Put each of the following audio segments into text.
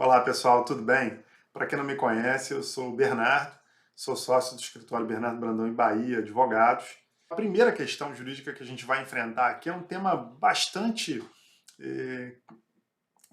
Olá pessoal, tudo bem? Para quem não me conhece, eu sou o Bernardo, sou sócio do escritório Bernardo Brandão em Bahia, advogados. A primeira questão jurídica que a gente vai enfrentar aqui é um tema bastante eh,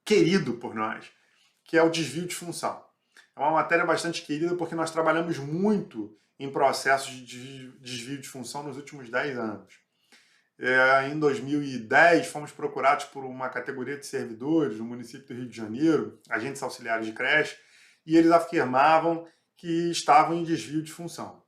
querido por nós, que é o desvio de função. É uma matéria bastante querida porque nós trabalhamos muito em processos de desvio de função nos últimos 10 anos. Em 2010, fomos procurados por uma categoria de servidores no município do Rio de Janeiro, agentes auxiliares de creche, e eles afirmavam que estavam em desvio de função.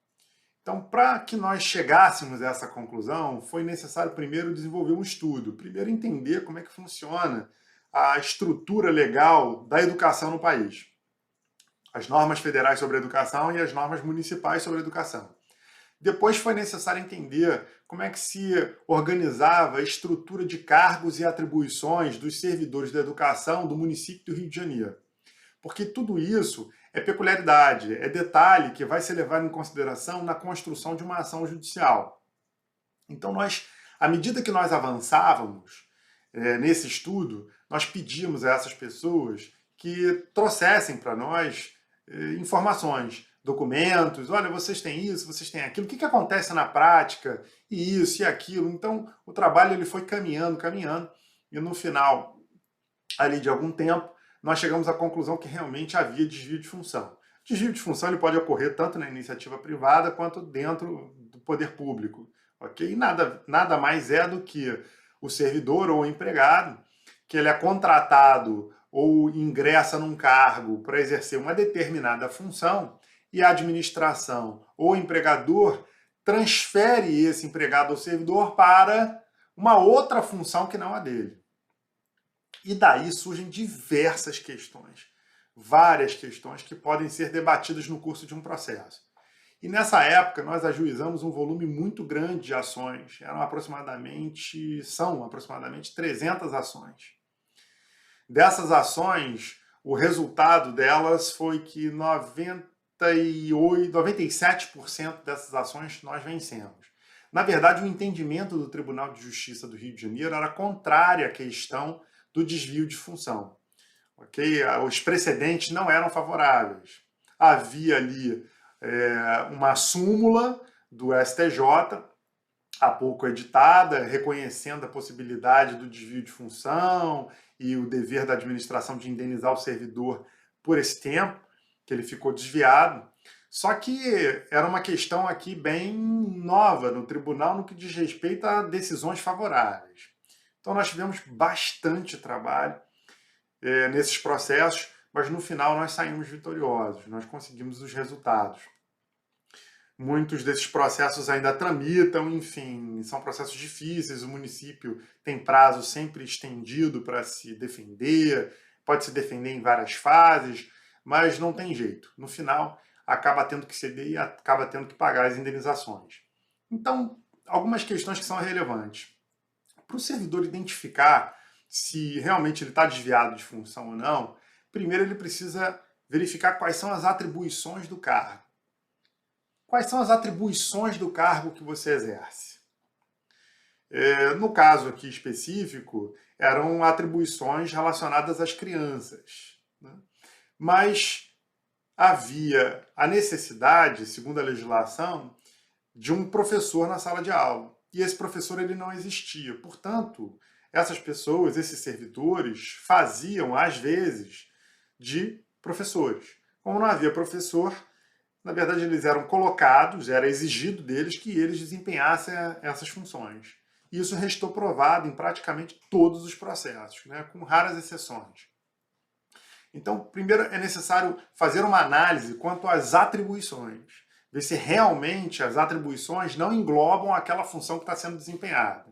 Então, para que nós chegássemos a essa conclusão, foi necessário primeiro desenvolver um estudo, primeiro entender como é que funciona a estrutura legal da educação no país. As normas federais sobre a educação e as normas municipais sobre a educação. Depois foi necessário entender como é que se organizava a estrutura de cargos e atribuições dos servidores da educação do município do Rio de Janeiro. Porque tudo isso é peculiaridade, é detalhe que vai ser levado em consideração na construção de uma ação judicial. Então, à medida que nós avançávamos nesse estudo, nós pedimos a essas pessoas que trouxessem para nós informações, documentos, olha, vocês têm isso, vocês têm aquilo, o que acontece na prática, e isso e aquilo. Então, o trabalho ele foi caminhando, e no final ali de algum tempo, nós chegamos à conclusão que realmente havia desvio de função. Desvio de função ele pode ocorrer tanto na iniciativa privada quanto dentro do poder público, ok? E nada mais é do que o servidor ou o empregado, que ele é contratado ou ingressa num cargo para exercer uma determinada função, e a administração ou empregador transfere esse empregado ou servidor para uma outra função que não a dele. E daí surgem diversas questões, várias questões que podem ser debatidas no curso de um processo. E nessa época nós ajuizamos um volume muito grande de ações, são aproximadamente 300 ações. Dessas ações, o resultado delas foi que 97% dessas ações nós vencemos. Na verdade, o entendimento do Tribunal de Justiça do Rio de Janeiro era contrário à questão do desvio de função. Okay? Os precedentes não eram favoráveis. Havia ali uma súmula do STJ, há pouco editada, reconhecendo a possibilidade do desvio de função e o dever da administração de indenizar o servidor por esse tempo que ele ficou desviado. Só que era uma questão aqui bem nova no tribunal no que diz respeito a decisões favoráveis. Então nós tivemos bastante trabalho nesses processos, mas no final nós saímos vitoriosos, nós conseguimos os resultados. Muitos desses processos ainda tramitam, enfim, são processos difíceis, o município tem prazo sempre estendido para se defender, pode se defender em várias fases, mas não tem jeito. No final, acaba tendo que ceder e acaba tendo que pagar as indenizações. Então, algumas questões que são relevantes. Para o servidor identificar se realmente ele está desviado de função ou não, primeiro ele precisa verificar quais são as atribuições do cargo. Quais são as atribuições do cargo que você exerce? No caso aqui específico, eram atribuições relacionadas às crianças, né? Mas havia a necessidade, segundo a legislação, de um professor na sala de aula. E esse professor ele não existia. Portanto, essas pessoas, esses servidores, faziam, às vezes, de professores. Como não havia professor, na verdade, eles eram colocados, era exigido deles que eles desempenhassem essas funções. E isso restou provado em praticamente todos os processos, né, com raras exceções. Então, primeiro é necessário fazer uma análise quanto às atribuições, ver se realmente as atribuições não englobam aquela função que está sendo desempenhada.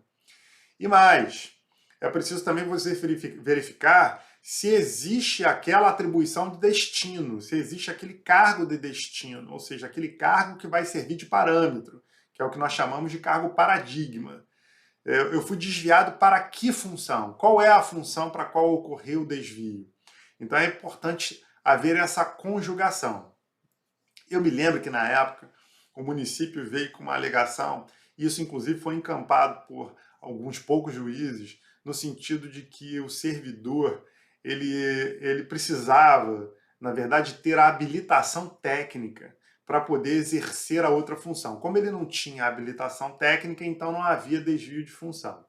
E mais, é preciso também você verificar se existe aquela atribuição de destino, se existe aquele cargo de destino, ou seja, aquele cargo que vai servir de parâmetro, que é o que nós chamamos de cargo paradigma. Eu fui desviado para que função? Qual é a função para a qual ocorreu o desvio? Então é importante haver essa conjugação. Eu me lembro que na época o município veio com uma alegação, e isso inclusive foi encampado por alguns poucos juízes, no sentido de que o servidor ele precisava, na verdade, ter a habilitação técnica para poder exercer a outra função. Como ele não tinha habilitação técnica, então não havia desvio de função.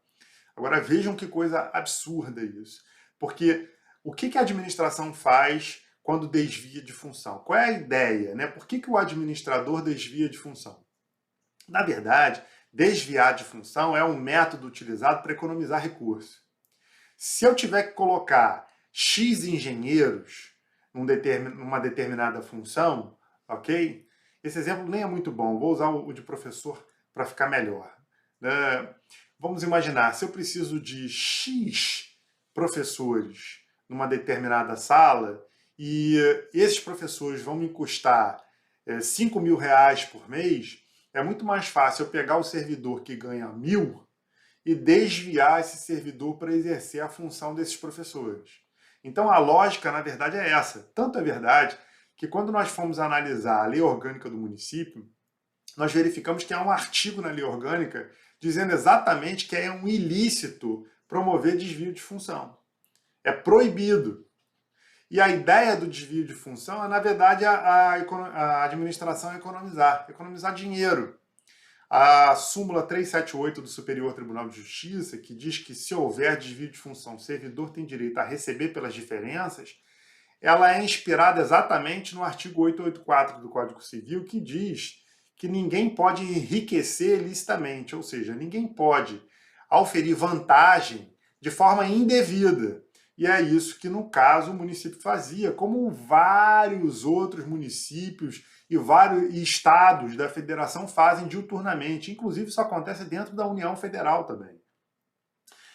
Agora vejam que coisa absurda isso. Porque o que a administração faz quando desvia de função? Qual é a ideia, né? Por que o administrador desvia de função? Na verdade, desviar de função é um método utilizado para economizar recursos. Se eu tiver que colocar X engenheiros numa determinada função, ok? Esse exemplo nem é muito bom, vou usar o de professor para ficar melhor. Vamos imaginar, se eu preciso de X professores numa determinada sala e esses professores vão me custar R$ 5.000 por mês, é muito mais fácil eu pegar o servidor que ganha 1.000 e desviar esse servidor para exercer a função desses professores. Então a lógica, na verdade, é essa. Tanto é verdade que quando nós fomos analisar a lei orgânica do município, nós verificamos que há um artigo na lei orgânica dizendo exatamente que é um ilícito promover desvio de função. É proibido. E a ideia do desvio de função é, na verdade, a administração economizar dinheiro. A súmula 378 do Superior Tribunal de Justiça, que diz que se houver desvio de função, o servidor tem direito a receber pelas diferenças, ela é inspirada exatamente no artigo 884 do Código Civil, que diz que ninguém pode enriquecer ilicitamente, ou seja, ninguém pode auferir vantagem de forma indevida. E é isso que, no caso, o município fazia, como vários outros municípios e vários estados da federação fazem diuturnamente. Inclusive, isso acontece dentro da União Federal também.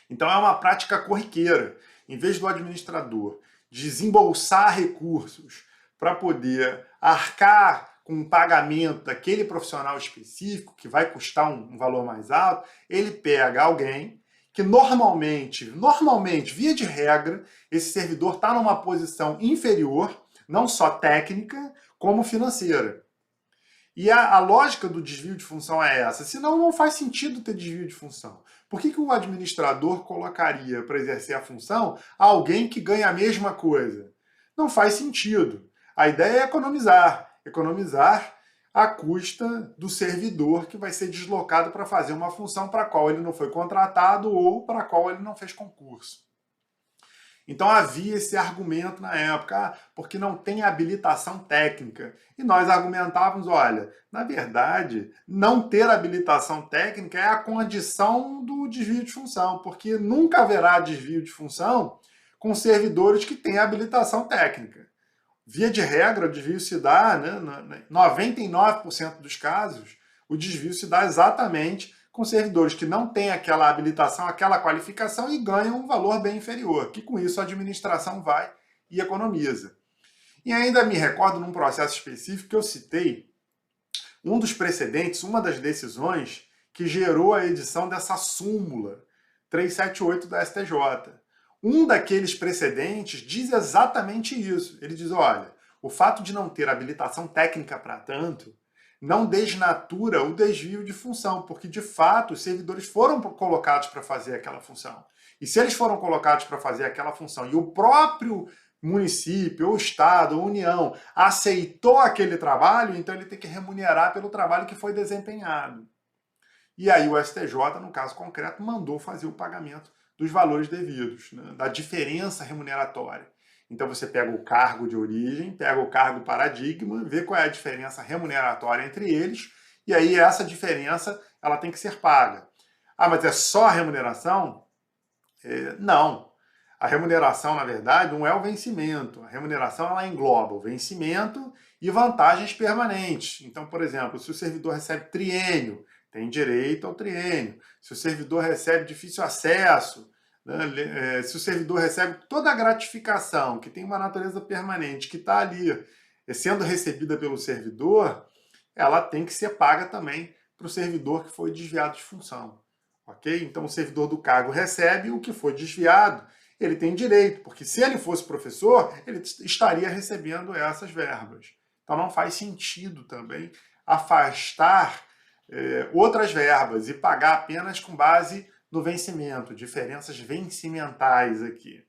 Então, é uma prática corriqueira. Em vez do administrador desembolsar recursos para poder arcar com o pagamento daquele profissional específico, que vai custar um valor mais alto, ele pega alguém que normalmente, via de regra, esse servidor está numa posição inferior, não só técnica, como financeira. E a lógica do desvio de função é essa, senão não faz sentido ter desvio de função. Por que o administrador colocaria para exercer a função alguém que ganha a mesma coisa? Não faz sentido. A ideia é economizar à custa do servidor que vai ser deslocado para fazer uma função para a qual ele não foi contratado ou para a qual ele não fez concurso. Então havia esse argumento na época, porque não tem habilitação técnica. E nós argumentávamos, olha, na verdade, não ter habilitação técnica é a condição do desvio de função, porque nunca haverá desvio de função com servidores que têm habilitação técnica. Via de regra, o desvio se dá, né, 99% dos casos, o desvio se dá exatamente com servidores que não têm aquela habilitação, aquela qualificação e ganham um valor bem inferior, que com isso a administração vai e economiza. E ainda me recordo num processo específico que eu citei, um dos precedentes, uma das decisões que gerou a edição dessa súmula 378 da STJ. Um daqueles precedentes diz exatamente isso. Ele diz, olha, o fato de não ter habilitação técnica para tanto não desnatura o desvio de função, porque de fato os servidores foram colocados para fazer aquela função. E se eles foram colocados para fazer aquela função e o próprio município, ou estado, ou união aceitou aquele trabalho, então ele tem que remunerar pelo trabalho que foi desempenhado. E aí o STJ, no caso concreto, mandou fazer o pagamento dos valores devidos, né, da diferença remuneratória. Então você pega o cargo de origem, pega o cargo paradigma, vê qual é a diferença remuneratória entre eles, e aí essa diferença ela tem que ser paga. Ah, mas é só a remuneração? Não. A remuneração, na verdade, não é o vencimento. A remuneração ela engloba o vencimento e vantagens permanentes. Então, por exemplo, se o servidor recebe triênio, tem direito ao triênio. Se o servidor recebe difícil acesso, né, se o servidor recebe toda a gratificação que tem uma natureza permanente, que está ali sendo recebida pelo servidor, ela tem que ser paga também para o servidor que foi desviado de função. Ok? Então o servidor do cargo recebe o que foi desviado, ele tem direito, porque se ele fosse professor, ele estaria recebendo essas verbas. Então não faz sentido também afastar outras verbas e pagar apenas com base no vencimento, diferenças vencimentais aqui.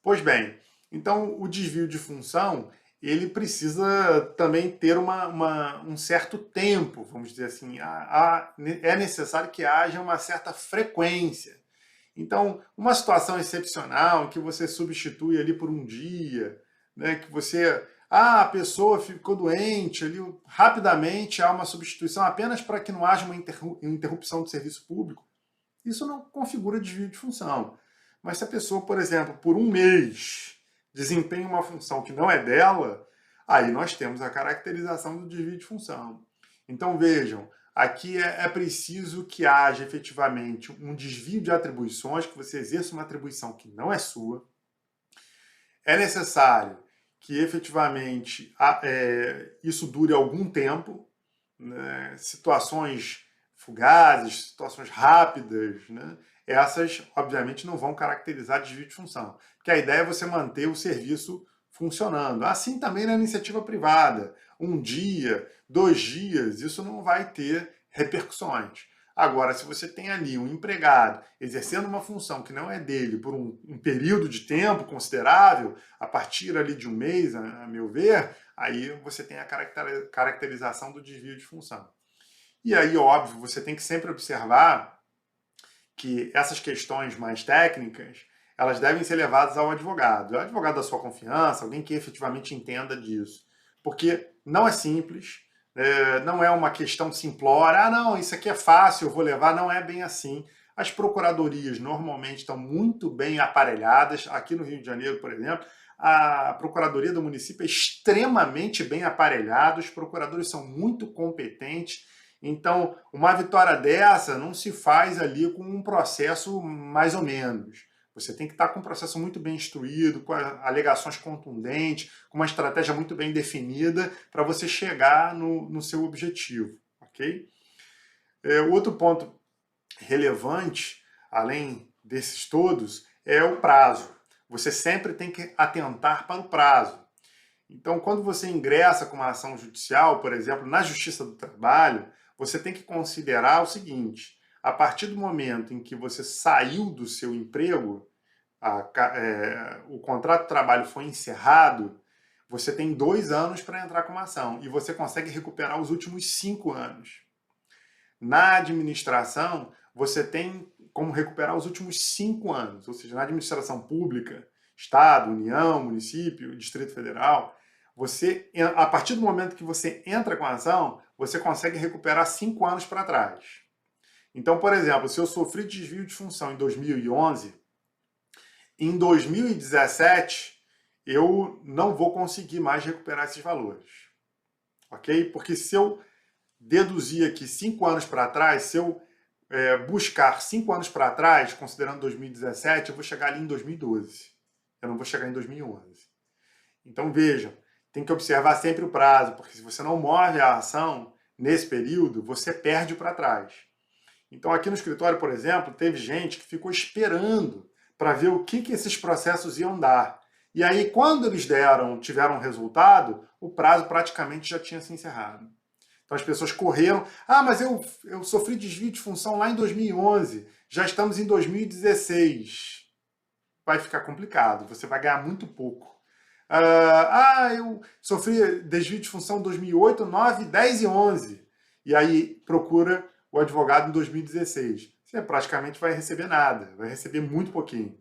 Pois bem, então o desvio de função, ele precisa também ter um certo tempo, vamos dizer assim, é necessário que haja uma certa frequência. Então, uma situação excepcional em que você substitui ali por um dia, né, que você, a pessoa ficou doente, ali rapidamente há uma substituição apenas para que não haja uma interrupção do serviço público, isso não configura desvio de função. Mas se a pessoa, por exemplo, por um mês desempenha uma função que não é dela, aí nós temos a caracterização do desvio de função. Então vejam, aqui é preciso que haja efetivamente um desvio de atribuições, que você exerça uma atribuição que não é sua. É necessário que efetivamente isso dure algum tempo, né? Situações fugazes, situações rápidas, né? Essas, obviamente, não vão caracterizar desvio de função, porque a ideia é você manter o serviço funcionando. Assim também na iniciativa privada. Um dia, 2 dias, isso não vai ter repercussões. Agora, se você tem ali um empregado exercendo uma função que não é dele por um período de tempo considerável, a partir ali de um mês, a meu ver, aí você tem a caracterização do desvio de função. E aí, óbvio, você tem que sempre observar que essas questões mais técnicas, elas devem ser levadas ao advogado. O advogado da sua confiança, alguém que efetivamente entenda disso. Porque não é simples, não é uma questão simplória, não, isso aqui é fácil, eu vou levar, não é bem assim. As procuradorias normalmente estão muito bem aparelhadas. Aqui no Rio de Janeiro, por exemplo, a Procuradoria do município é extremamente bem aparelhada, os procuradores são muito competentes. Então, uma vitória dessa não se faz ali com um processo mais ou menos. Você tem que estar com um processo muito bem instruído, com alegações contundentes, com uma estratégia muito bem definida para você chegar no seu objetivo, ok? Outro ponto relevante, além desses todos, é o prazo. Você sempre tem que atentar para o prazo. Então, quando você ingressa com uma ação judicial, por exemplo, na Justiça do Trabalho, você tem que considerar o seguinte: a partir do momento em que você saiu do seu emprego, o contrato de trabalho foi encerrado, você tem 2 anos para entrar com uma ação e você consegue recuperar os últimos 5 anos. Na administração, você tem como recuperar os últimos 5 anos, ou seja, na administração pública, Estado, União, município, Distrito Federal, você, a partir do momento que você entra com a ação, você consegue recuperar 5 anos para trás. Então, por exemplo, se eu sofri desvio de função em 2011, em 2017 eu não vou conseguir mais recuperar esses valores, ok? Porque se eu deduzir aqui 5 anos para trás, se eu buscar 5 anos para trás, considerando 2017, eu vou chegar ali em 2012. Eu não vou chegar em 2011. Então vejam, tem que observar sempre o prazo, porque se você não move a ação nesse período, você perde para trás. Então aqui no escritório, por exemplo, teve gente que ficou esperando para ver o que esses processos iam dar. E aí, quando eles tiveram um resultado, o prazo praticamente já tinha se encerrado. Então as pessoas correram, mas eu sofri desvio de função lá em 2011, já estamos em 2016. Vai ficar complicado, você vai ganhar muito pouco. Eu sofri desvio de função em 2008, 9, 10 e 11. E aí procura o advogado em 2016. Você praticamente vai receber nada, vai receber muito pouquinho.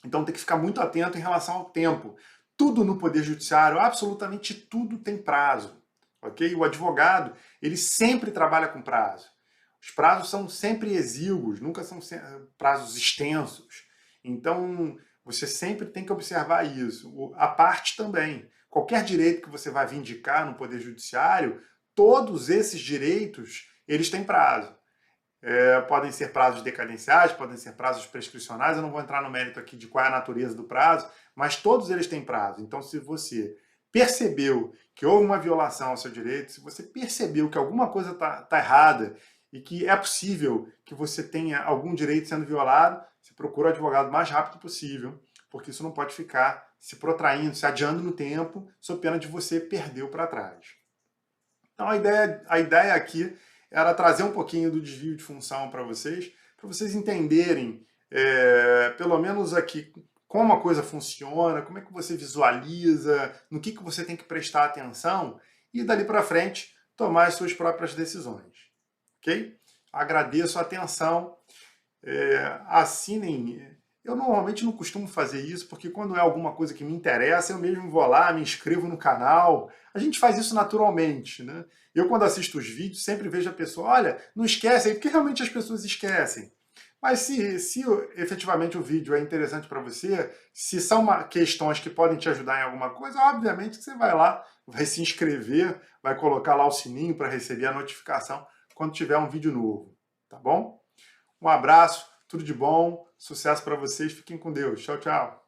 Então tem que ficar muito atento em relação ao tempo. Tudo no Poder Judiciário, absolutamente tudo tem prazo. Ok? O advogado, ele sempre trabalha com prazo. Os prazos são sempre exíguos, nunca são prazos extensos. Então, você sempre tem que observar isso. A parte também. Qualquer direito que você vai vindicar no Poder Judiciário, todos esses direitos, eles têm prazo. Podem ser prazos decadenciais, podem ser prazos prescricionais, eu não vou entrar no mérito aqui de qual é a natureza do prazo, mas todos eles têm prazo. Então, se você percebeu que houve uma violação ao seu direito, se você percebeu que alguma coisa está errada e que é possível que você tenha algum direito sendo violado, você procura o advogado o mais rápido possível, porque isso não pode ficar se protraindo, se adiando no tempo, sob pena de você perder para trás. Então, a ideia aqui era trazer um pouquinho do desvio de função para vocês entenderem, pelo menos aqui, como a coisa funciona, como é que você visualiza, no que você tem que prestar atenção e dali para frente tomar as suas próprias decisões, ok? Agradeço a atenção, assinem. Eu normalmente não costumo fazer isso, porque quando é alguma coisa que me interessa, eu mesmo vou lá, me inscrevo no canal. A gente faz isso naturalmente, né? Eu, quando assisto os vídeos, sempre vejo a pessoa, olha, não esquece aí, porque realmente as pessoas esquecem. Mas se efetivamente o vídeo é interessante para você, se são questões que podem te ajudar em alguma coisa, obviamente que você vai lá, vai se inscrever, vai colocar lá o sininho para receber a notificação quando tiver um vídeo novo, tá bom? Um abraço, tudo de bom, sucesso para vocês, fiquem com Deus. Tchau, tchau.